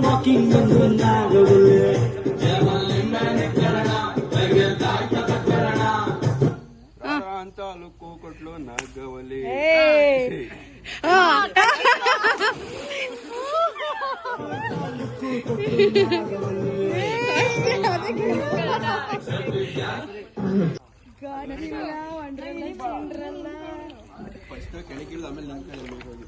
Walking ಒಂದೊಂದಾಗಬಲ್ಲೆ taluk ಕೊಟ್ಲು Nagavalli first ಕೆಳಗಿಲ್ಲ ಆಮೇಲೆ ನನ್ನ ಕಡೆ ಹೋಗಿ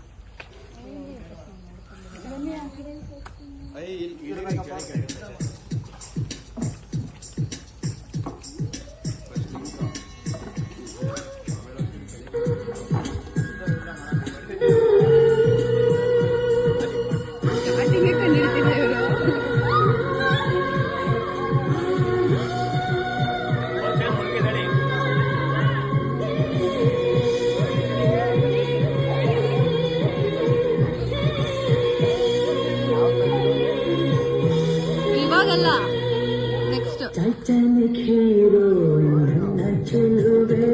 ಇವಾಗಲ್ಲ ನೆಕ್ಸ್ಟ್ ಚೈತನ್ಯಕ್ಕೇರೋ ನನ್ನ ಚೆಲುವೆ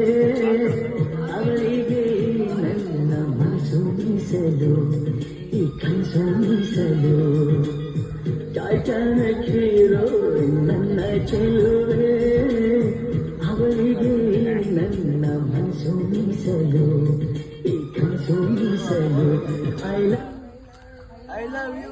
ಅವಳಿಗೆ ನನ್ನ ಮನಸ್ಸು ಮೀಸಲು ಈ ಕನಸು ಮೀಸಲು ಚೈತನ್ಯಕ್ಕೇರೋ ನನ್ನ ಚೆಲುವೆ ಅವಳಿಗೆ ನನ್ನ ಮನಸ್ಸು ಮೀಸಲು ಈ ಕನಸು ಮೀಸಲು I love you.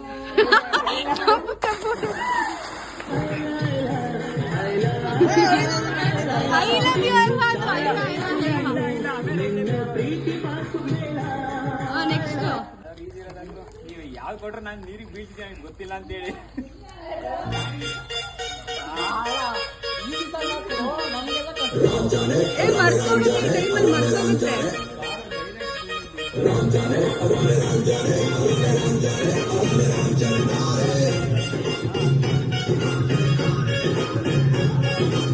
ನೆಕ್ಸ್ಟ್ ನೀವು ಯಾವ್ದು ಕೊಟ್ರೆ ನಾನು ನೀರಿಗೆ ಬೀಳ್ತಿದ್ದೆ ಗೊತ್ತಿಲ್ಲ ಅಂತೇಳಿ ಮರ್ತೋಗುತ್ತೆ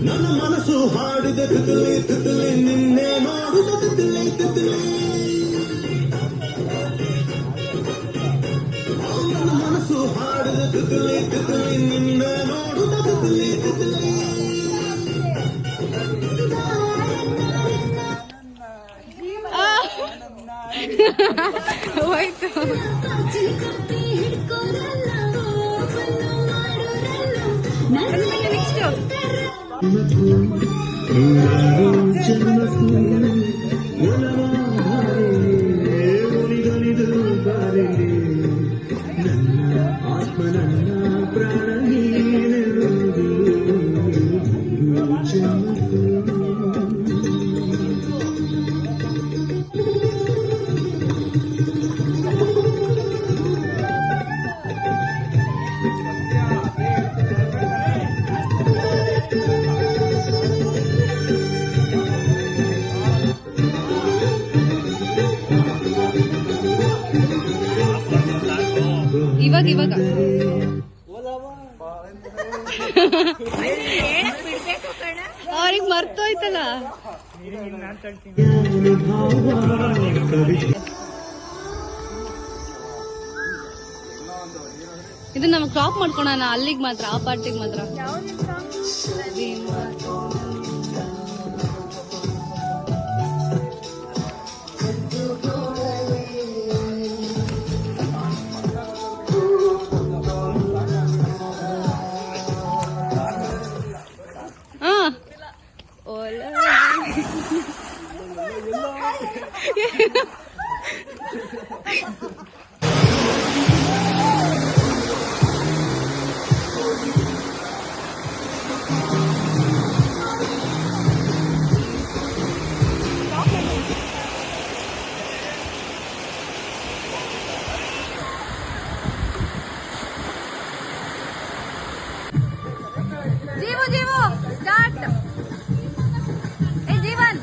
ನನ್ನ ಮನಸ್ಸು ಹಾಡಿದ ತಿತಲಿ ತಿತಲಿ ನಿನ್ನೆ ಮಾಡುದ ತಿತಲಿ ತಿತಲಿ ನನ್ನ ಮನಸ್ಸು ಹಾಡಿದ ತಿತಲಿ ತಿತಲಿ ನಿನ್ನೆ ಮಾಡುದ ತಿತಲಿ ತಿತಲಿ ಹೋಯ್ತು ಆತ್ಮ ನನ್ನ ಪ್ರಾಣ ನೀನೆರುವುದು ಇವಾಗ ಅವ್ರಿಗೆ ಮರ್ತೋಯ್ತಲ್ಲ ಇದನ್ನ ನಾವು ಕ್ರಾಪ್ ಮಾಡ್ಕೊಳೋಣ ಅಲ್ಲಿಗೆ ಮಾತ್ರ ಆ ಪಾರ್ಟಿಗೆ ಮಾತ್ರ जीवो स्टार्ट जीवन